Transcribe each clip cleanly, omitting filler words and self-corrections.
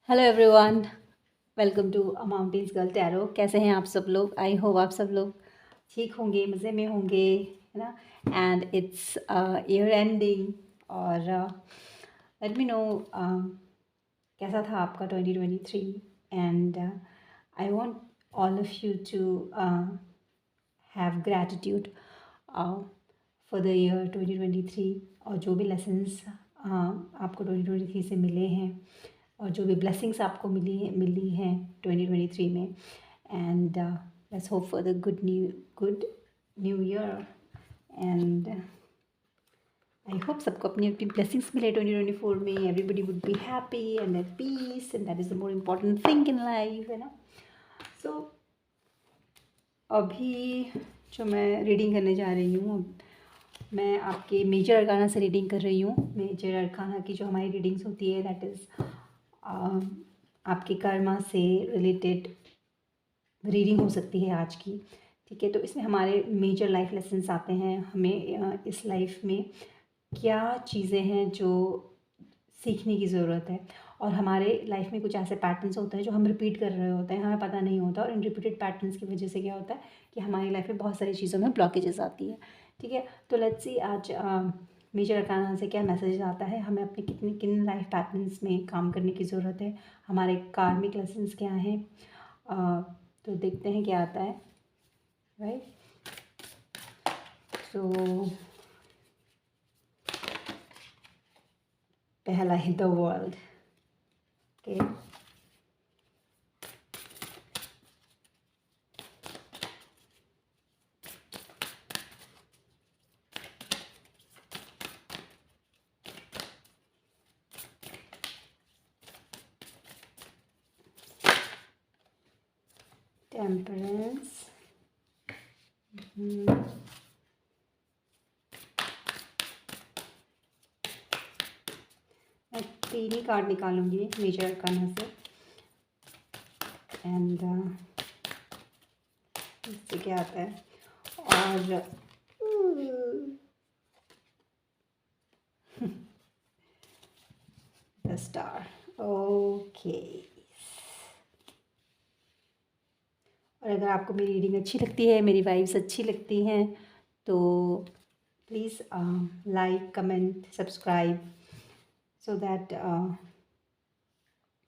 Hello everyone, welcome to a mountains girl tarot. कैसे हैं आप सब लोग? आई होप आप सब लोग ठीक होंगे, मज़े में होंगे, है ना। एंड इट्स ईयर एंडिंग और लेट मी नो कैसा था आपका 2023। And I want all of you to have gratitude for the year 2023 और जो भी लेसन्स आपको 2023 से मिले हैं और जो भी ब्लेसिंग्स आपको मिली हैं 2023 में। And let's hope for the good new year. And I hope सबको अपनी अपनी ब्लेसिंग्स मिले 2024 में। Everybody would be happy and at peace and that is the more important thing in life, है ना। सो अभी जो मैं रीडिंग करने जा रही हूँ, मैं आपके मेजर अरकाना से रीडिंग कर रही हूँ। मेजर अरकाना की जो हमारी रीडिंग्स होती है दैट इज़ आपके कर्मा से रिलेटेड रीडिंग हो सकती है आज की, ठीक है। तो इसमें हमारे मेजर लाइफ लेसन्स आते हैं। हमें इस लाइफ में क्या चीज़ें हैं जो सीखने की ज़रूरत है, और हमारे लाइफ में कुछ ऐसे पैटर्न्स होते हैं जो हम रिपीट कर रहे होते हैं, हमें पता नहीं होता। और इन रिपीटेड पैटर्न्स की वजह से क्या होता है कि हमारी लाइफ में बहुत सारी चीज़ों में ब्लॉकेजेस आती है, ठीक है। तो लेट्स सी आज मेजर अरकाना से क्या मैसेज आता है, हमें अपने किन लाइफ पैटर्न्स में काम करने की ज़रूरत है, हमारे कार्मिक लेसन्स क्या हैं। तो देखते हैं क्या आता है, राइट। तो पहला है द वर्ल्ड, ओके। टेम्परेंस, मैं 3 ही कार्ड निकालूंगी मेजर अरकाना से। एंड इससे क्या आता है, और द स्टार, ओके। और अगर आपको मेरी रीडिंग अच्छी लगती है, मेरी वाइब्स अच्छी लगती हैं, तो please like, comment, subscribe, so that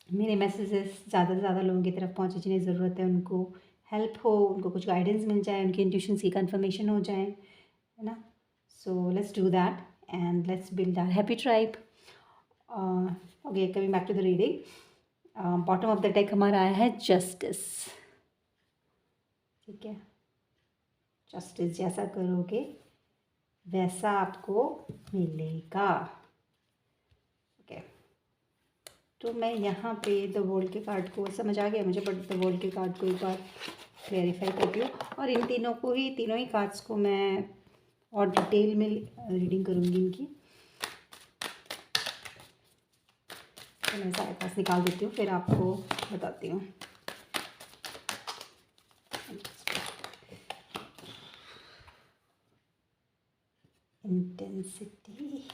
मेरे मैसेजेस ज़्यादा से ज़्यादा लोगों की तरफ पहुँचे जिन्हें ज़रूरत है, उनको हेल्प हो, उनको कुछ गाइडेंस मिल जाए, उनकी इंट्यूशंस की कंफर्मेशन हो जाए, है ना। So let's do that and let's build our happy tribe. Okay, coming back to the reading. Bottom of the deck हमारा आया है जस्टिस, ठीक है। जस्टिस, जैसा करोगे वैसा आपको मिलेगा, ओके। तो मैं यहाँ पे द वर्ल्ड के कार्ड को समझ आ गया मुझे, बट द वर्ल्ड के कार्ड को एक बार क्लैरिफाई करती हूँ, और इन तीनों ही कार्ड्स को मैं और डिटेल में रीडिंग करूँगी इनकी। तो मैं सारे पास निकाल देती हूँ, फिर आपको बताती हूँ। इंटेंसिटी,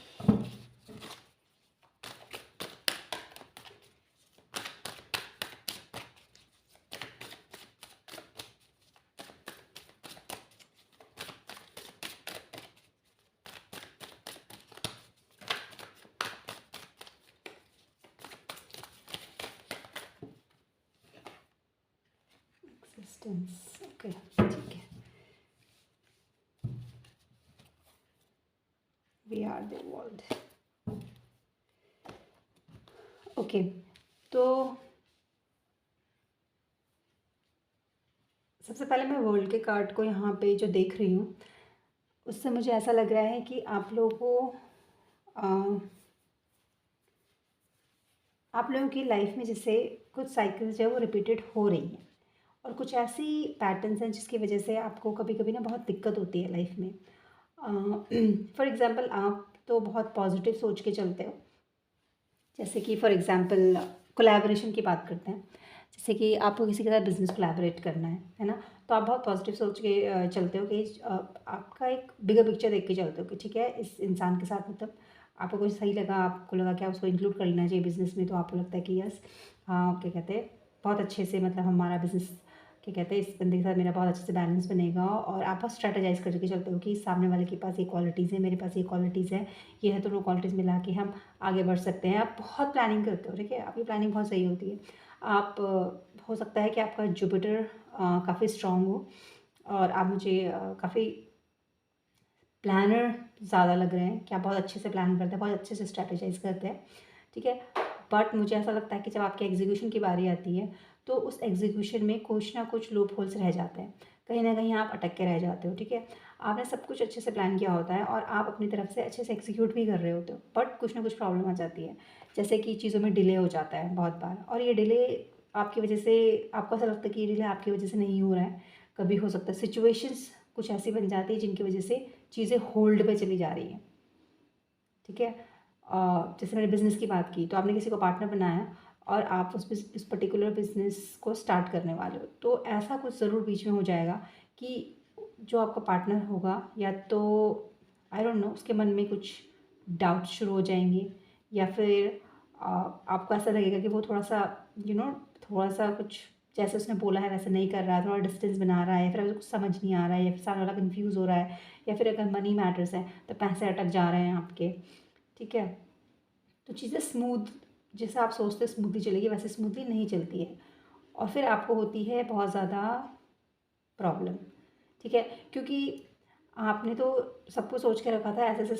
एक्सिस्टेंस, ओके, ठीक है। We are the world, okay. तो सबसे पहले मैं वर्ल्ड के कार्ड को यहाँ पे जो देख रही हूँ, उससे मुझे ऐसा लग रहा है कि आप लोगों को आप लोगों की लाइफ में जैसे कुछ साइकिल्स जो है वो रिपीटेड हो रही हैं, और कुछ ऐसी पैटर्न्स हैं जिसकी वजह से आपको कभी कभी ना बहुत दिक्कत होती है लाइफ में। फॉर एग्ज़ाम्पल, आप तो बहुत पॉजिटिव सोच के चलते हो, जैसे कि फॉर एग्ज़ाम्पल कोलैबोरेशन की बात करते हैं। जैसे कि आपको किसी के साथ बिज़नेस कोलैबोरेट करना है ना। तो आप बहुत पॉजिटिव सोच के चलते हो कि आपका एक बिगर पिक्चर देख के चलते हो कि ठीक है, इस इंसान के साथ मतलब आपको कुछ सही लगा, आपको लगा कि आप उसको इंक्लूड कर लेना चाहिए बिज़नेस में, तो आपको लगता है कि यस, हाँ, क्या कहते हैं, बहुत अच्छे से मतलब हमारा बिज़नेस, क्या कहते हैं, इस बंदे के साथ मेरा बहुत अच्छे से बैलेंस बनेगा, और आप बहुत स्ट्रेटेजाइज़ करके चलते हो कि सामने वाले के पास ये क्वालिटीज़ है, मेरे पास ये क्वालिटीज़ है, ये है, तो वो क्वालिटीज़ मिला के हम आगे बढ़ सकते हैं। आप बहुत प्लानिंग करते हो, ठीक है, आपकी प्लानिंग बहुत सही होती है। आप हो सकता है कि आपका जुपिटर काफ़ी स्ट्रॉन्ग हो, और आप मुझे काफ़ी प्लानर ज़्यादा लग रहे हैं कि आप बहुत अच्छे से प्लान करते हैं, बहुत अच्छे से स्ट्रैटेजाइज़ करते हैं, ठीक है। बट मुझे ऐसा लगता है कि जब आपके एग्जीक्यूशन की बारी आती है, तो उस एग्जीक्यूशन में कुछ ना कुछ लूप होल्स रह जाते हैं, कहीं ना कहीं आप अटक के रह जाते हो, ठीक है। आपने सब कुछ अच्छे से प्लान किया होता है और आप अपनी तरफ से अच्छे से एग्जीक्यूट भी कर रहे होते हो, बट कुछ ना कुछ प्रॉब्लम आ जाती है, जैसे कि चीज़ों में डिले हो जाता है बहुत बार, और ये डिले आपकी वजह से, आपको ऐसा लगता है कि ये डिले आपकी वजह से नहीं हो रहा है, कभी हो सकता है सिचुएशंस कुछ ऐसी बन जाती है जिनकी वजह से चीज़ें होल्ड पे चली जा रही हैं, ठीक है। जैसे मैंने बिज़नेस की बात की, तो आपने किसी को पार्टनर बनाया और आप उस पर्टिकुलर बिज़नेस को स्टार्ट करने वाले हो, तो ऐसा कुछ ज़रूर बीच में हो जाएगा कि जो आपका पार्टनर होगा, या तो आई डोंट नो, उसके मन में कुछ डाउट शुरू हो जाएंगे, या फिर आपको ऐसा लगेगा कि वो थोड़ा सा थोड़ा सा कुछ जैसे उसने बोला है वैसे नहीं कर रहा है, थोड़ा डिस्टेंस बना रहा है, फिर अगर कुछ समझ नहीं आ रहा है, या फिर सामने वाला कन्फ्यूज़ हो रहा है, या फिर अगर मनी मैटर्स है तो पैसे अटक जा रहे हैं आपके, ठीक है। तो चीज़ें स्मूथ, जैसे आप सोचते स्मूथली चलेगी वैसे स्मूथली नहीं चलती है, और फिर आपको होती है बहुत ज़्यादा प्रॉब्लम, ठीक है, क्योंकि आपने तो सब कुछ सोच के रखा था, ऐसे ऐसे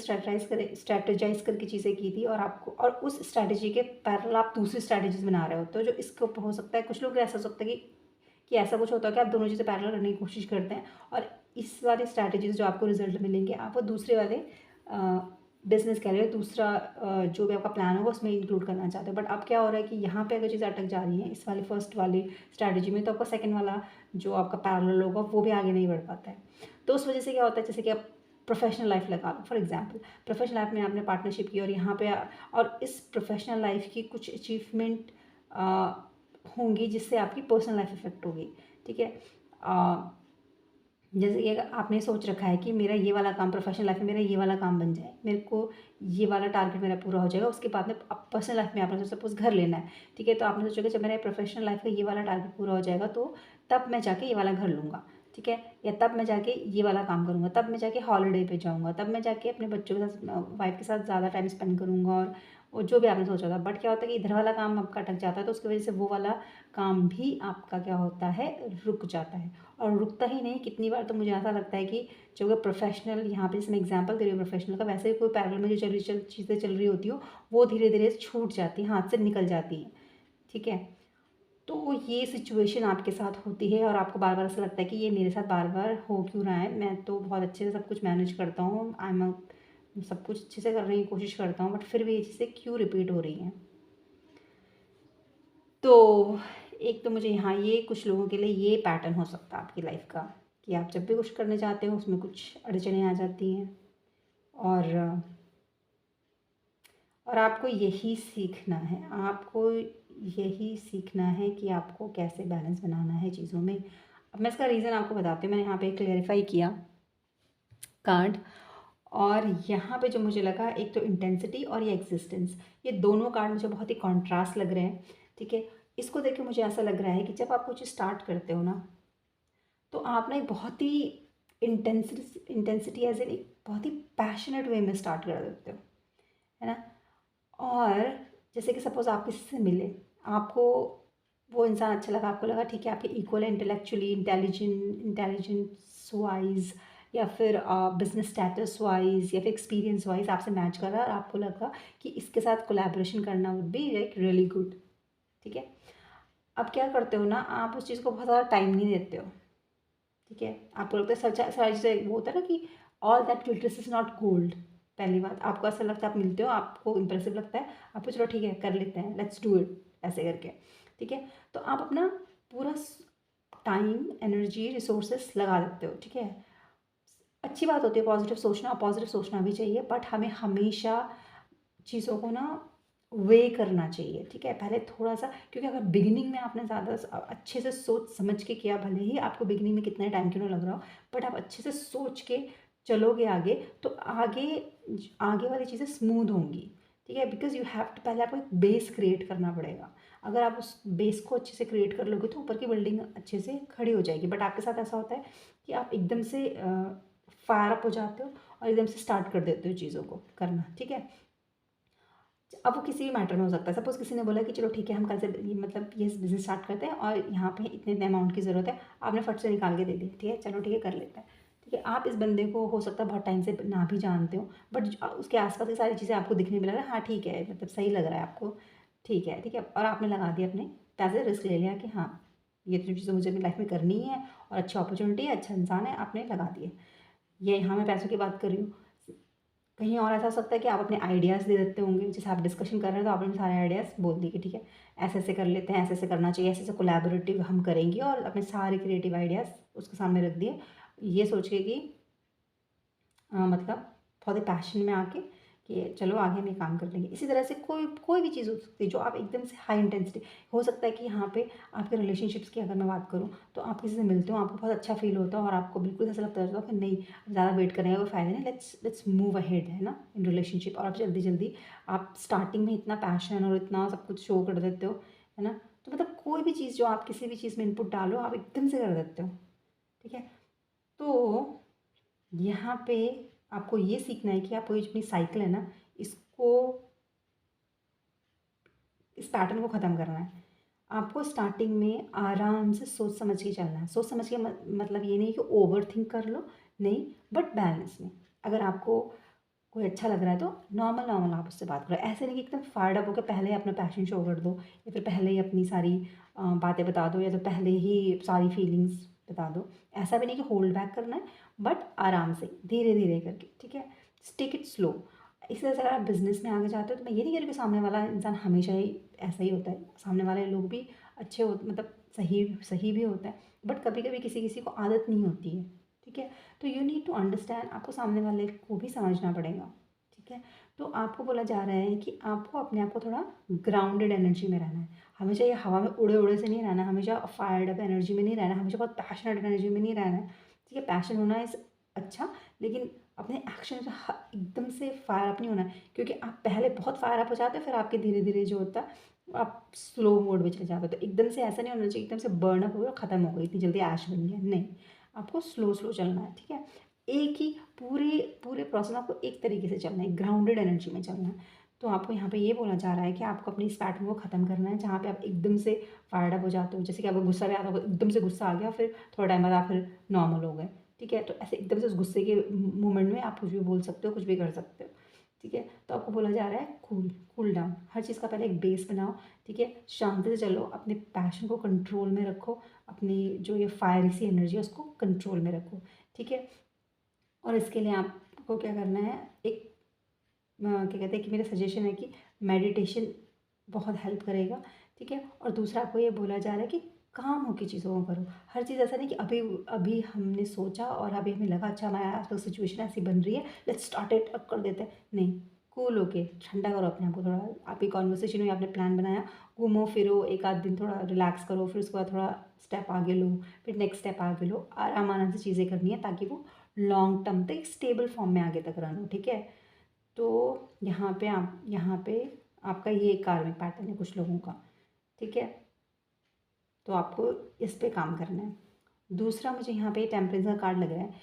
स्ट्रेटजाइज करके चीज़ें की थी, और आपको, और उस स्ट्रैटेजी के पैरेलल आप दूसरी स्ट्रैटेजीज बना रहे होते हो, जो इसके ऊपर हो सकता है, कुछ लोग ऐसा हो सकता है कि ऐसा कुछ होता है कि आप दोनों चीज़ें पैरेलल करने की कोशिश करते हैं, और इस वाली स्ट्रैटेजीज जो आपको रिजल्ट मिलेंगे, आप वो दूसरे वाले बिजनेस कह रहे हो, दूसरा जो भी आपका प्लान होगा उसमें इंक्लूड करना चाहते हो, बट अब क्या हो रहा है कि यहाँ पे अगर चीज़ें अटक जा रही हैं इस वाली फर्स्ट वाली स्ट्रैटेजी में, तो आपका सेकंड वाला जो आपका पैरेलल होगा वो भी आगे नहीं बढ़ पाता है। तो उस वजह से क्या होता है, जैसे कि आप प्रोफेशनल लाइफ लगा लो फॉर एग्जांपल, प्रोफेशनल लाइफ में आपने पार्टनरशिप की, और यहाँ पे और इस प्रोफेशनल लाइफ की कुछ अचीवमेंट होंगी जिससे आपकी पर्सनल लाइफ इफेक्ट होगी, ठीक है। जैसे कि अगर आपने सोच रखा है कि मेरा ये वाला काम प्रोफेशनल लाइफ में, मेरा ये वाला काम बन जाए, मेरे को ये वाला टारगेट मेरा पूरा हो जाएगा, उसके बाद में अब पर्सनल लाइफ में आपने सपोज घर लेना है, ठीक है, तो आपने सोचा कि जब मेरा प्रोफेशनल लाइफ का ये वाला टारगेट पूरा हो जाएगा तो तब मैं जाके ये वाला घर लूँगा, ठीक है, या तब मैं जाके ये वाला काम करूँगा, तब मैं जाके हॉलीडे पे जाऊँगा, तब मैं जाके अपने बच्चों के साथ, वाइफ के साथ ज़्यादा टाइम स्पेंड करूँगा, और जो भी आपने सोचा था, बट क्या होता है कि इधर वाला काम आपका अटक जाता है, तो उसकी वजह से वो वाला काम भी आपका क्या होता है, रुक जाता है। और रुकता ही नहीं, कितनी बार तो मुझे ऐसा लगता है कि जो अगर प्रोफेशनल, यहाँ पे जैसे मैं एग्जांपल दे रही हूँ प्रोफेशनल का, वैसे ही कोई पैरेलल में जो चीज़ें चल रही होती हो, वो धीरे धीरे छूट जाती है, हाथ से निकल जाती है, ठीक है। तो ये सिचुएशन आपके साथ होती है, और आपको बार बार ऐसा लगता है कि ये मेरे साथ बार बार हो क्यों रहा है, मैं तो बहुत अच्छे से सब कुछ मैनेज करता हूँ, सब कुछ अच्छे से करने की कोशिश करता हूँ, बट फिर भी ये चीज़ें क्यों रिपीट हो रही हैं। तो एक तो मुझे यहाँ ये, कुछ लोगों के लिए ये पैटर्न हो सकता है आपकी लाइफ का, कि आप जब भी कुछ करने चाहते हो उसमें कुछ अड़चनें आ जाती हैं, और आपको यही सीखना है, आपको यही सीखना है कि आपको कैसे बैलेंस बनाना है चीज़ों में। अब मैं इसका रीज़न आपको बताती हूँ, मैंने यहाँ पे क्लेरिफाई किया कार्ड, और यहाँ पे जो मुझे लगा, एक तो इंटेंसिटी और ये एग्जिस्टेंस, ये दोनों कार्ड मुझे बहुत ही कॉन्ट्रास्ट लग रहे हैं, ठीक है। इसको देख के मुझे ऐसा लग रहा है कि जब आप कुछ स्टार्ट करते हो ना, तो आप ना एक बहुत ही इंटेंसिटी एज एन, एक बहुत ही पैशनेट वे में स्टार्ट कर देते हो, है ना। और जैसे कि सपोज़ आप किसी से मिले, आपको वो इंसान अच्छा लगा, आपको लगा ठीक है आपके इक्वल है इंटेलेक्चुअली, इंटेलिजेंस वाइज, या फिर बिजनेस स्टेटस वाइज, या फिर एक्सपीरियंस वाइज आपसे मैच कर रहा है, और आपको लगा कि इसके साथ कोलैबोरेशन करना would be like really good, ठीक है। अब क्या करते हो ना, आप उस चीज़ को बहुत ज़्यादा टाइम नहीं देते हो, ठीक है। आपको लगता है सारी चीज़ें, वो होता है ना कि all that glitters is not gold. पहली बात, आपको ऐसा लगता है, आप मिलते हो, आपको इंप्रेसिव लगता है, आपको चलो ठीक है कर लेते हैं, लेट्स डू इट, ऐसे करके, ठीक है। तो आप अपना पूरा टाइम, एनर्जी, रिसोर्सेस लगा देते हो, ठीक है। अच्छी बात होती है पॉजिटिव सोचना भी चाहिए, बट हमें हमेशा चीज़ों को ना वे करना चाहिए, ठीक है। पहले थोड़ा सा, क्योंकि अगर बिगिनिंग में आपने ज़्यादा अच्छे से सोच समझ के किया, भले ही आपको बिगिनिंग में कितना टाइम क्यों ना लग रहा हो, बट आप अच्छे से सोच के चलोगे आगे, तो आगे आगे वाली चीज़ें स्मूथ होंगी, ठीक है। बिकॉज यू हैव टू, पहले आपको एक बेस क्रिएट करना पड़ेगा। अगर आप उस बेस को अच्छे से क्रिएट कर लोगे तो ऊपर की बिल्डिंग अच्छे से खड़ी हो जाएगी। बट आपके साथ ऐसा होता है कि आप एकदम से फायर अप हो जाते हो और एकदम से स्टार्ट कर देते हो चीज़ों को करना, ठीक है। अब वो किसी भी मैटर में हो सकता है। सपोज़ किसी ने बोला कि चलो ठीक है, हम कल से मतलब ये बिज़नेस स्टार्ट करते हैं और यहाँ पे इतने इतने अमाउंट की ज़रूरत है, आपने फट से निकाल के दे दी, ठीक है, चलो ठीक है कर लेते हैं, ठीक है। आप इस बंदे को हो सकता है बहुत टाइम से ना भी जानते हो, बट उसके आसपास की सारी चीज़ें आपको दिखने में लग रहा है, हाँ ठीक है, मतलब सही लग रहा है आपको, ठीक है, ठीक है, और आपने लगा दिया अपने पैसे, रिस्क ले लिया कि हाँ ये तो चीज़ें मुझे अपनी लाइफ में करनी है और अच्छी अपॉर्चुनिटी है, अच्छा इंसान है, आपने लगा दिए। ये यहाँ मैं पैसों की बात कर रही हूँ। कहीं और ऐसा हो सकता है कि आप अपने आइडियाज़ दे देते होंगे, जैसे आप डिस्कशन कर रहे हैं तो आपने सारे आइडियाज़ बोल दिए कि ठीक है ऐसे ऐसे कर लेते हैं, ऐसे ऐसे करना चाहिए, ऐसे ऐसे कोलैबोरेटिव हम करेंगे, और अपने सारे क्रिएटिव आइडियाज़ उसके सामने रख दिए, ये सोच के कि मतलब बहुत ही पैशन में आके कि चलो आगे हम ये काम कर लेंगे। इसी तरह से कोई कोई भी चीज़ हो सकती है जो आप एकदम से हाई इंटेंसिटी, हो सकता है कि यहाँ पे आपके रिलेशनशिप्स की अगर मैं बात करूँ तो आप किसी से मिलते हो, आपको बहुत अच्छा फील होता है और आपको बिल्कुल ऐसा लगता है कि नहीं ज़्यादा वेट करने का कोई फ़ायदा नहीं, लेट्स मूव अहेड, है ना, इन रिलेशनशिप। और आप जल्दी जल्दी आप स्टार्टिंग में इतना पैशन और इतना सब कुछ शो कर देते हो, है ना। तो मतलब कोई भी चीज़ जो आप किसी भी चीज़ में इनपुट डालो आप एकदम से कर देते हो, ठीक है। तो यहाँ पे आपको ये सीखना है कि आपको ये जो अपनी साइकिल है ना, इसको, इस पैटर्न को ख़त्म करना है। आपको स्टार्टिंग में आराम से सोच समझ के चलना है। सोच समझ के मतलब ये नहीं कि ओवर थिंक कर लो, नहीं, बट बैलेंस में। अगर आपको कोई अच्छा लग रहा है तो नॉर्मल नॉर्मल आप उससे बात करो। ऐसे नहीं कि एकदम फायर्ड अप होकर पहले ही अपना पैशन शो कर दो, या फिर पहले ही अपनी सारी बातें बता दो, या तो पहले ही सारी फीलिंग्स बता दो। ऐसा भी नहीं कि होल्ड बैक करना है, बट आराम से धीरे धीरे करके, ठीक है। Take it slow. इसी तरह से अगर आप बिज़नेस में आगे जाते हो तो मैं ये नहीं कह रही कि सामने वाला इंसान हमेशा ही ऐसा ही होता है। सामने वाले लोग भी अच्छे हो, मतलब सही सही भी होता है, बट कभी कभी किसी किसी को आदत नहीं होती है, ठीक है। तो यू नीड टू अंडरस्टैंड, आपको सामने वाले को भी समझना पड़ेगा, ठीक है। तो आपको बोला जा रहा है कि आपको अपने आप को थोड़ा ग्राउंडेड एनर्जी में रहना है। हमेशा ये हवा में उड़े उड़े से नहीं रहना, हमेशा फायर्ड अप एनर्जी में नहीं रहना, हमेशा बहुत पैशनेट एनर्जी में नहीं रहना है, ठीक है। पैशन होना इस अच्छा, लेकिन अपने एक्शन से एकदम से फायर अप नहीं होना है, क्योंकि आप पहले बहुत फायर अप हो जाते हो, फिर आपके धीरे धीरे जो होता है आप स्लो मोड में चले जाते हो। तो एकदम से ऐसा नहीं होना चाहिए एकदम से बर्न अप हो गया ख़त्म हो गई इतनी जल्दी ऐश बन गया, नहीं। आपको स्लो स्लो चलना है, ठीक है। एक ही पूरे पूरे प्रोसेस में आपको एक तरीके से चलना है, ग्राउंडेड एनर्जी में चलना है। तो आपको यहाँ पे ये बोला जा रहा है कि आपको अपनी इस पैटर्न को ख़त्म करना है जहाँ पे आप एकदम से फायर्ड अप हो जाते हो। जैसे कि आपको गुस्सा भी आता होगा, एकदम से गुस्सा आ गया, फिर थोड़ा टाइम बाद आप फिर नॉर्मल हो गए, ठीक है। तो ऐसे एकदम से उस गुस्से के मोमेंट में आप कुछ भी बोल सकते हो, कुछ भी कर सकते हो, ठीक है। तो आपको बोला जा रहा है कूल कूल डाउन। हर चीज़ का पहले एक बेस बनाओ, ठीक है। शांति से चलो, अपने पैशन को कंट्रोल में रखो, अपनी जो ये फायरी सी एनर्जी है उसको कंट्रोल में रखो, ठीक है। और इसके लिए आपको क्या करना है, एक क्या कहते हैं कि मेरा सजेशन है कि मेडिटेशन बहुत हेल्प करेगा, ठीक है। और दूसरा आपको ये बोला जा रहा है कि काम हो की चीज़ों को करो। हर चीज़ ऐसा नहीं कि अभी अभी हमने सोचा और अभी हमें लगा अच्छा हमारे आसपास सिचुएशन ऐसी बन रही है, लेट्स स्टार्ट इट, अब कर देते हैं, नहीं। कूल होके ठंडा करो अपने आप को थोड़ा। आपकी कॉन्वर्सेशन हुई, आपने प्लान बनाया, घूमो फिरो, एक आध दिन थोड़ा रिलैक्स करो, फिर उसके बाद थोड़ा स्टेप आगे लो, फिर नेक्स्ट स्टेप आगे लो। आराम आराम से चीज़ें करनी है ताकि वो लॉन्ग टर्म तक स्टेबल फॉर्म में आगे तक रन हो, ठीक है। तो यहाँ पे आपका ये कार्मिक पैटर्न है कुछ लोगों का, ठीक है। तो आपको इस पे काम करना है। दूसरा मुझे यहाँ पे टेम्परेचर का कार्ड लग रहा है।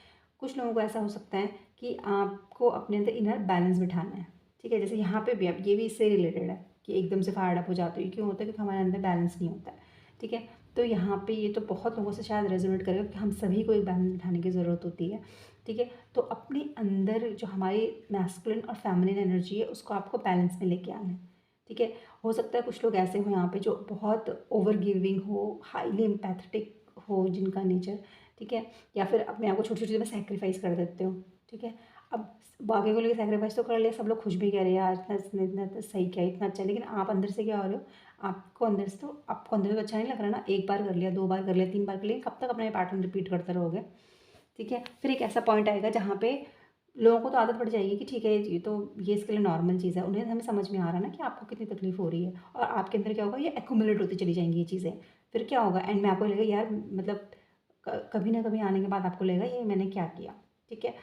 कुछ लोगों को ऐसा हो सकता है कि आपको अपने अंदर इनर बैलेंस बिठाना है, ठीक है। जैसे यहाँ पे भी अब ये भी इससे रिलेटेड है कि एकदम से फायर अप हो जाते हो, क्यों होता है, क्योंकि हमारे अंदर बैलेंस नहीं होता है, ठीक है। तो यहाँ पे ये तो बहुत लोगों से शायद रेजोनेट करेगा कि हम सभी को एक बैलेंस बिठाने की ज़रूरत होती है, ठीक है। तो अपने अंदर जो हमारी मैस्कुलिन और फेमिनिन एनर्जी है उसको आपको बैलेंस में लेके आना है, ठीक है। हो सकता है कुछ लोग ऐसे हो यहाँ पे जो बहुत ओवर गिविंग हो, हाईली एम्पैथेटिक हो जिनका नेचर, ठीक है। या फिर अपने आप को छोटी छोटी चीज़ों में सेक्रीफाइस कर देते हो, ठीक है। अब बाकी को लेकर सेक्रीफाइस तो कर लिया, सब लोग खुश भी कह रहे हैं यार इतना इतना इतना सही क्या इतना अच्छा, लेकिन आप अंदर से क्या हो रहे हो, आपको अंदर से तो अच्छा नहीं लग रहा ना। एक बार कर लिया, दो बार कर लिया, तीन बार कर लिया, कब तक अपना ये पैटर्न रिपीट करते रहोगे, ठीक है। फिर एक ऐसा पॉइंट आएगा जहाँ पे लोगों को तो आदत पड़ जाएगी कि ठीक है ये तो ये इसके लिए नॉर्मल चीज़ है, उन्हें हमें समझ में आ रहा है ना कि आपको कितनी तकलीफ हो रही है, और आपके अंदर क्या होगा, ये एक्यूमुलेट होती चली जाएंगी ये चीज़ें। फिर क्या होगा, एंड में आपको लगेगा यार मतलब कभी ना कभी आने के बाद आपको लगेगा ये मैंने क्या किया, ठीक है।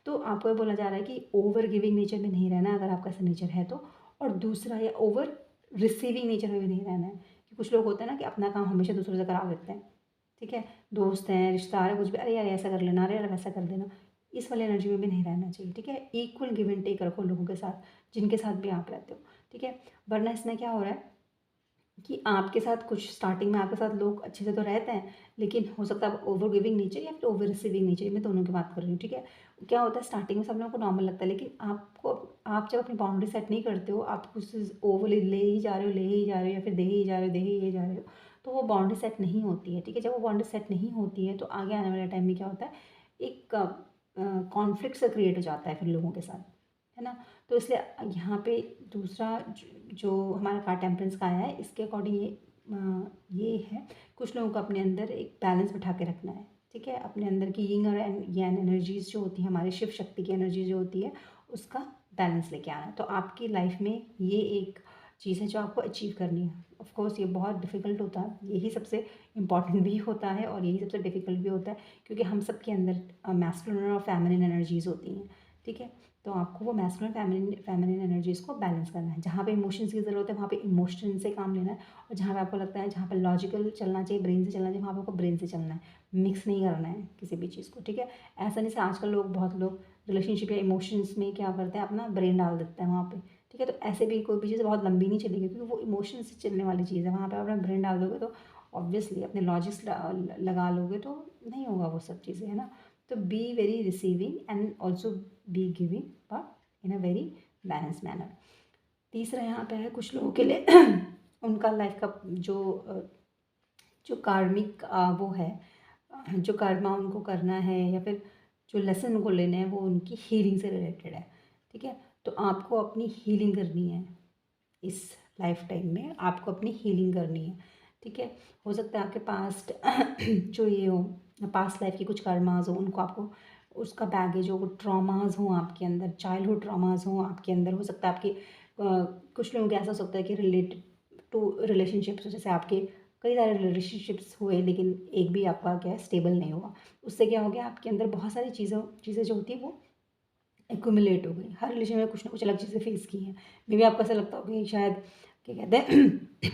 तो आपको ये बोला जा रहा है कि ओवर गिविंग नेचर में नहीं रहना अगर आपका ऐसा नेचर है तो, और दूसरा या ओवर रिसीविंग नेचर में भी नहीं रहना है कि कुछ लोग होते हैं ना कि अपना काम हमेशा दूसरों से करा देते हैं, ठीक है, दोस्त हैं, रिश्तेदार है, कुछ भी, अरे यार ऐसा कर लेना, अरे यार वैसा कर देना, इस वाली एनर्जी में भी नहीं रहना चाहिए, ठीक है। इक्वल गिव एंड टेक रखो लोगों के साथ जिनके साथ भी आप रहते हो, ठीक है। वरना इसमें क्या हो रहा है कि आपके साथ कुछ स्टार्टिंग में आपके साथ लोग अच्छे से तो रहते हैं, लेकिन हो सकता है ओवर गिविंग नेचर या फिर ओवर रिसीविंग नेचर, मैं दोनों की बात कर रही हूँ, ठीक है। क्या होता है स्टार्टिंग में सब लोगों को नॉर्मल लगता है, लेकिन आपको, आप जब अपनी बाउंड्री सेट नहीं करते हो, आप कुछ ओवर ले ही जा रहे हो, ले ही जा रहे हो, या फिर दे ही जा रहे हो, दे ही जा रहे हो, तो वो बाउंड्री सेट नहीं होती है, ठीक है। जब वो बाउंड्री सेट नहीं होती है तो आगे आने वाले टाइम में क्या होता है, एक कॉन्फ्लिक्ट सा क्रिएट हो जाता है फिर लोगों के साथ, है ना। तो इसलिए यहाँ पे दूसरा जो हमारा कार्ड टेम्परेंस का आया है, इसके अकॉर्डिंग ये है, कुछ लोगों को अपने अंदर एक बैलेंस बिठा के रखना है, ठीक है। अपने अंदर की यिंग और यान एनर्जीज जो होती है, हमारे शिव शक्ति की एनर्जी जो होती है, उसका बैलेंस लेके आना है। तो आपकी लाइफ में ये एक चीज़ है जो आपको अचीव करनी है। ऑफ कोर्स ये बहुत डिफ़िकल्ट होता है, यही सबसे इम्पॉर्टेंट भी होता है और यही सबसे डिफ़िकल्ट भी होता है, क्योंकि हम सब के अंदर मैस्कुलिन और फेमिनिन एनर्जीज़ होती हैं, ठीक है। तो आपको वो मैस्कुलिन फेमिनिन एनर्जीज़ को बैलेंस करना है। जहाँ पे इमोशंस की ज़रूरत है वहाँ पे इमोशन से काम लेना है, और जहाँ पे आपको लगता है जहाँ पे लॉजिकल चलना चाहिए, ब्रेन से चलना चाहिए, वहाँ पे आपको ब्रेन से चलना है, मिक्स नहीं करना है किसी भी चीज़ को, ठीक है। ऐसा नहीं से आजकल लोग, बहुत लोग रिलेशनशिप या इमोशंस में क्या करते हैं, अपना ब्रेन डाल देते हैं वहाँ पे, ठीक है। तो ऐसे भी कोई भी चीज़ बहुत लंबी नहीं चलेगी, क्योंकि वो इमोशन से चलने वाली चीज़ है, वहाँ पर अपना ब्रेन डाल दोगे तो ऑब्वियसली अपने लॉजिक्स लगा लोगे तो नहीं होगा वो सब चीज़ें, है ना। तो be very receiving end also be giving, but in a very balance manner. तीसरा यहाँ पे है कुछ लोगों के लिए उनका लाइफ का जो कार्मिक वो है, जो कर्मा उनको करना है या फिर जो लेसन उनको लेने हैं, वो उनकी हीलिंग से रिलेटेड है, ठीक है। तो आपको अपनी हीलिंग करनी है, इस लाइफ टाइम में आपको अपनी हीलिंग करनी है, ठीक है। हो सकता है आपके पास्ट जो ये हो, पास्ट लाइफ की कुछ कर्माज हो, उनको आपको उसका बैगेज हो, वो ट्रॉमाज हों आपके अंदर, चाइल्डहुड ट्रॉमाज हों आपके अंदर। हो सकता है आपके कुछ लोगों को ऐसा हो सकता है कि रिलेटेड टू रिलेशनशिप्स, जैसे आपके कई सारे रिलेशनशिप्स हुए लेकिन एक भी आपका क्या है स्टेबल नहीं हुआ, उससे क्या हो गया आपके अंदर बहुत सारी चीज़ें जो होती है वो एक्यूमुलेट हो गई। हर रिलेशन में कुछ ना कुछ अलग चीज़ें फेस की हैं। मे बी आपको ऐसा लगता होगा कि शायद क्या कहते हैं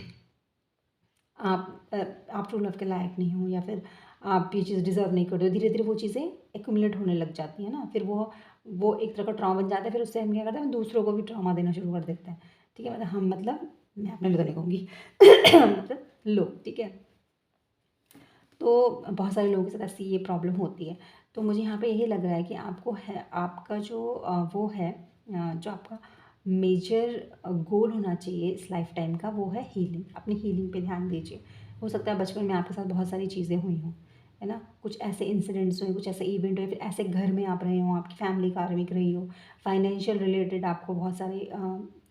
आप ट्रू लव के लायक नहीं हो, या फिर आप ये चीज़ डिज़र्व नहीं करते हो। धीरे धीरे वो चीज़ें एक्यूमुलेट होने लग जाती हैं ना, फिर वो एक तरह का ट्रॉमा बन जाता है। फिर उससे हम क्या करते हैं, हम दूसरों को भी ट्रॉमा देना शुरू कर देते हैं, ठीक है। मतलब हम, मतलब मैं अपने लिए तो नहीं कहूँगी मतलब लोग, ठीक है। तो बहुत सारे लोगों के साथ ऐसी ये प्रॉब्लम होती है। तो मुझे यहाँ पे यही लग रहा है कि आपको है, आपका जो वो है, जो आपका मेजर गोल होना चाहिए इस लाइफ टाइम का, वो है हीलिंग। अपनी हीलिंग पे ध्यान दीजिए। हो सकता है बचपन में आपके साथ बहुत सारी चीज़ें हुई हों, है ना, कुछ ऐसे इंसिडेंट्स हुए, कुछ ऐसे इवेंट हुए, फिर ऐसे घर में आप रहे हों, आपकी फैमिली कार्मिक रही हो, फाइनेंशियल रिलेटेड आपको बहुत सारी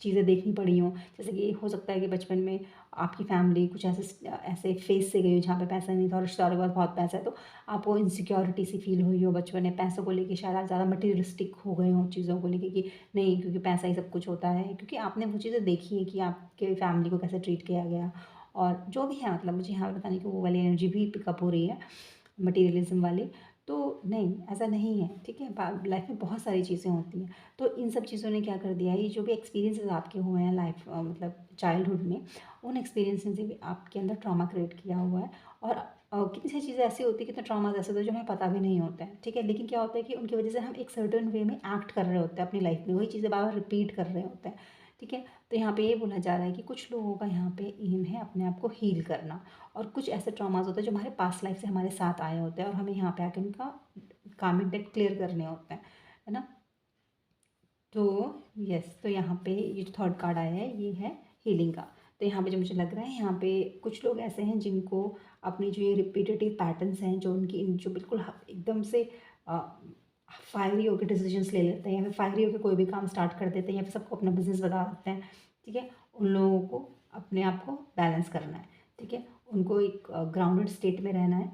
चीज़ें देखनी पड़ी हों। जैसे कि हो सकता है कि बचपन में आपकी फैमिली कुछ ऐसे ऐसे फेस से गई हो जहाँ पे पैसा नहीं था और रिश्तेदारों के पास बहुत पैसा है, तो आपको इनसिक्योरिटी सी फील हुई हो बचपन में पैसों को लेके, शायद आप ज़्यादा मटीरियलिस्टिक हो गए हो चीज़ों को लेके कि नहीं, क्योंकि पैसा ही सब कुछ होता है, क्योंकि आपने वो चीज़ें देखी है कि आपके फैमिली को कैसे ट्रीट किया गया और जो भी है। मतलब मुझे यहाँ पे बताने की वो वाली एनर्जी भी पिकअप हो रही है, मटीरियलिज्म वाली। तो नहीं, ऐसा नहीं है, ठीक है। लाइफ में बहुत सारी चीज़ें होती हैं। तो इन सब चीज़ों ने क्या कर दिया है, ये जो भी एक्सपीरियंसेस आपके हुए हैं लाइफ मतलब चाइल्डहुड में, उन एक्सपीरियंस ने भी आपके अंदर ट्रॉमा क्रिएट किया हुआ है। और कितनी सारी चीज़ें ऐसी होती है, कितने ट्रॉमाज ऐसे होते हैं जो हमें पता भी नहीं होता है, ठीक है। लेकिन क्या होता है कि उनकी वजह से हम एक सर्टेन वे में एक्ट कर रहे होते हैं अपनी लाइफ में, वही चीज़ें बार बार रिपीट कर रहे होते हैं, ठीक है। तो यहाँ पे ये बोला जा रहा है कि कुछ लोगों का यहाँ पे एम है अपने आप को हील करना, और कुछ ऐसे ट्रॉमाज होते हैं जो हमारे पास्ट लाइफ से हमारे साथ आए होते हैं और हमें यहाँ पे आके उनका कार्मिक डेट क्लियर करने होते हैं, है ना। तो यस, तो यहाँ पे ये जो थर्ड कार्ड आया है ये है हीलिंग का। तो यहाँ पे जो मुझे लग रहा है, यहाँ पे कुछ लोग ऐसे हैं जिनको अपनी जो ये रिपीटेटिव पैटर्न्स हैं, जो उनकी जो बिल्कुल एकदम से फायरी होकर डिसीजंस ले लेते हैं, या फिर फायरी होकर कोई भी काम स्टार्ट कर देते हैं, या फिर सबको अपना बिजनेस बता देते हैं, ठीक है। उन लोगों को अपने आप को बैलेंस करना है, ठीक है। उनको एक ग्राउंडेड स्टेट में रहना है।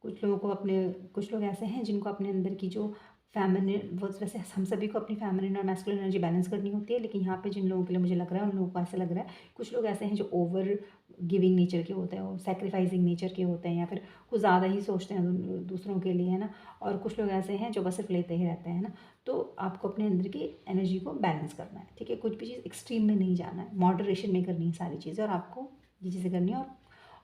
कुछ लोगों को अपने, कुछ लोग ऐसे हैं जिनको अपने अंदर की जो फेमिनिन, वो वैसे हम सभी को अपनी फेमिनिन और मैस्कुलिन एनर्जी बैलेंस करनी होती है, लेकिन यहाँ पे जिन लोगों के लिए मुझे लग रहा है उन लोगों को ऐसा लग रहा है, कुछ लोग ऐसे हैं जो ओवर गिविंग नेचर के होते हैं, वो सेक्रीफाइसिंग नेचर के होते हैं, या फिर कुछ ज़्यादा ही सोचते हैं दूसरों के लिए, है ना। और कुछ लोग ऐसे हैं जो बस सिर्फ लेते ही रहते हैं, ना। तो आपको अपने अंदर की एनर्जी को बैलेंस करना है, ठीक है। कुछ भी चीज़ एक्सट्रीम में नहीं जाना है, मॉडरेशन में करनी है सारी चीज़ें, और आपको ये चीज़ें करनी है।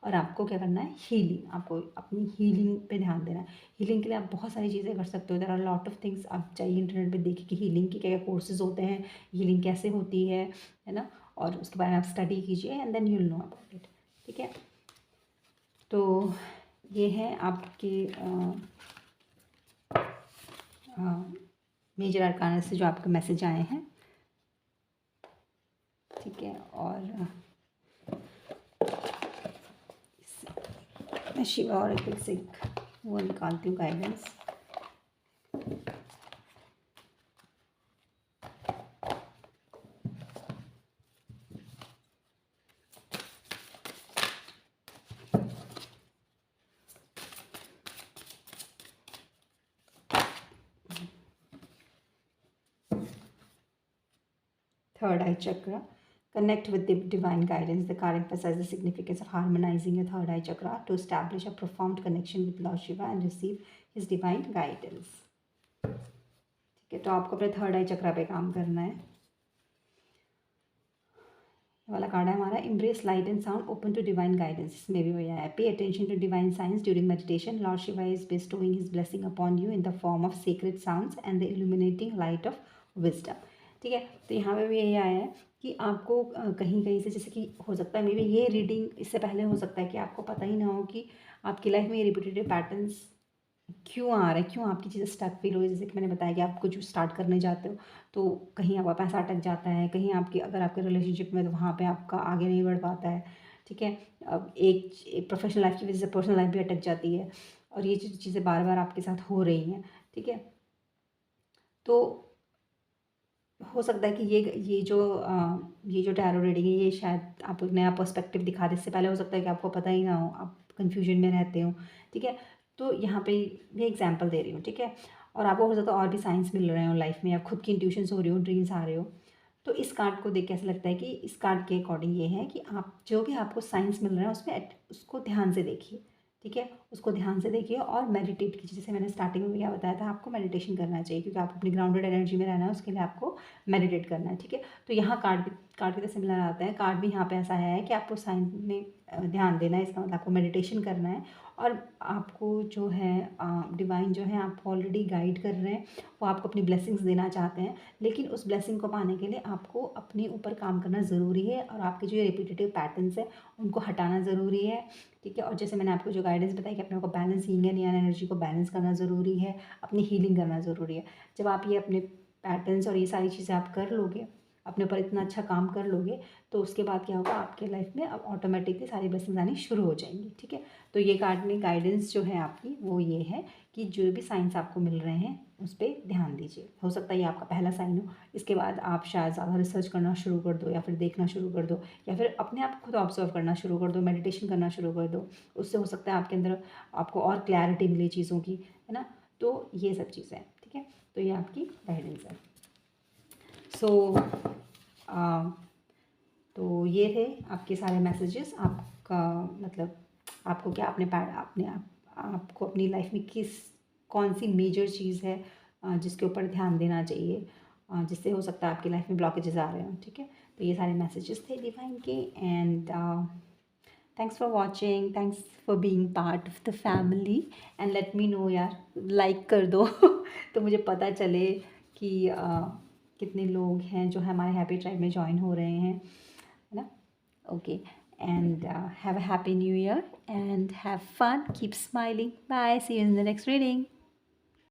और आपको क्या करना है, हीलिंग, आपको अपनी हीलिंग पे ध्यान देना है। हीलिंग के लिए आप बहुत सारी चीज़ें कर सकते हो, there are lot of things. आप चाहिए इंटरनेट पे देखिए कि हीलिंग के क्या क्या कोर्सेज होते हैं, हीलिंग कैसे होती है ना। और उसके बारे में आप स्टडी कीजिए and then you will know about it, ठीक है। तो ये है आपके मेजर अरकाना से जो आपके मैसेज आए हैं, ठीक है। और मैं शिवा ऑरेकल से वो निकालती हूँ guidance. Third eye chakra. Connect with the divine guidance. The card emphasizes the significance of harmonizing your third eye chakra to establish a profound connection with Lord Shiva and receive his divine guidance. ठीक है, तो आपको अपने third आई चक्रा पे काम करना है। ये वाला कार्ड है हमारा, embrace light and sound, open to divine guidance. इसमें भी वही है, pay attention to divine science during meditation. Lord Shiva is bestowing his blessing upon you in the form of sacred sounds and the illuminating light of wisdom। ठीक है, तो यहाँ पे भी यही आया है कि आपको कहीं कहीं से, जैसे कि हो सकता है मे बी ये रीडिंग इससे पहले हो सकता है कि आपको पता ही ना हो कि आपकी लाइफ में ये रिपीटेटिव पैटर्न्स क्यों आ रहे हैं, क्यों आपकी चीज़ें स्टक फील हो। जैसे कि मैंने बताया कि आप कुछ स्टार्ट करने जाते हो तो कहीं आपका पैसा अटक जाता है, कहीं आपकी अगर आपके रिलेशनशिप में तो वहाँ पे आपका आगे नहीं बढ़ पाता है, ठीक है। अब एक प्रोफेशनल लाइफ की वजह से पर्सनल लाइफ भी अटक जाती है, और ये चीज़ें बार बार आपके साथ हो रही हैं, ठीक है। तो हो सकता है कि ये जो टैरो रीडिंग है, ये शायद आपको एक नया पर्सपेक्टिव दिखा दे। इससे पहले हो सकता है कि आपको पता ही ना हो, आप कन्फ्यूजन में रहते हो, ठीक है। तो यहाँ पे ये एग्जांपल दे रही हूँ, ठीक है। और आपको हो सकता है और भी साइंस मिल रहे हो लाइफ में, या खुद की इंट्यूशंस हो रही हो, ड्रीम्स आ रहे हो। तो इस कार्ड को देख के ऐसा लगता है कि इस कार्ड के अकॉर्डिंग ये है कि आप जो भी आपको साइंस मिल रहा है उसमें उसको ध्यान से देखिए, ठीक है। उसको ध्यान से देखिए और मेडिटेट कीजिए। जैसे मैंने स्टार्टिंग में क्या बताया था, आपको मेडिटेशन करना चाहिए, क्योंकि आपको अपनी ग्राउंडेड एनर्जी में रहना है, उसके लिए आपको मेडिटेट करना है, ठीक है। तो यहाँ कार्ड की तरह सिमिलर आता है। कार्ड भी यहाँ पे ऐसा है कि आपको साइंस में ध्यान देना है, इसका मतलब आपको मेडिटेशन करना है। और आपको जो है डिवाइन जो है आपको ऑलरेडी गाइड कर रहे हैं, वो आपको अपनी ब्लेसिंग्स देना चाहते हैं, लेकिन उस ब्लेसिंग को पाने के लिए आपको अपने ऊपर काम करना ज़रूरी है, और आपके जो रिपीटेटिव पैटर्न्स हैं उनको हटाना ज़रूरी है, ठीक है। और जैसे मैंने आपको जो गाइडेंस बताई कि अपने को balance, yin and yang energy को बैलेंस करना ज़रूरी है, अपनी हीलिंग करना ज़रूरी है। जब आप ये अपने पैटर्न्स और ये सारी चीज़ें आप कर लोगे, अपने ऊपर इतना अच्छा काम कर लोगे, तो उसके बाद क्या होगा, आपके लाइफ में अब ऑटोमेटिकली सारी ब्लेसिंग्स आनी शुरू हो जाएंगी, ठीक है। तो ये कार्ड में गाइडेंस जो है आपकी वो ये है कि जो भी साइंस आपको मिल रहे हैं उस पर ध्यान दीजिए। हो सकता है ये आपका पहला साइन हो, इसके बाद आप शायद ज़्यादा रिसर्च करना शुरू कर दो, या फिर देखना शुरू कर दो, या फिर अपने आप खुद ऑब्जर्व करना शुरू कर दो, मेडिटेशन करना शुरू कर दो। उससे हो सकता है आपके अंदर आपको और क्लैरिटी मिले चीज़ों की, है ना। तो ये सब चीज़ें हैं, ठीक है। तो ये आपकी गाइडेंस है। सो तो ये थे आपके सारे मैसेजेस। आपका मतलब आपको क्या अपने आपको अपनी लाइफ में कौन सी मेजर चीज़ है जिसके ऊपर ध्यान देना चाहिए, जिससे हो सकता है आपकी लाइफ में ब्लॉकेजेस आ रहे हों, ठीक है। तो ये सारे मैसेजेस थे डिवाइन के। And thanks for watching, thanks for being part of the family, and let me no यार, लाइक कर दो तो मुझे पता चले कि कितने लोग हैं जो हमारे हैप्पी ट्राइब में ज्वाइन हो रहे हैं, है ना। Okay, and have a happy new year and have fun, keep smiling. Bye, see you in the next reading.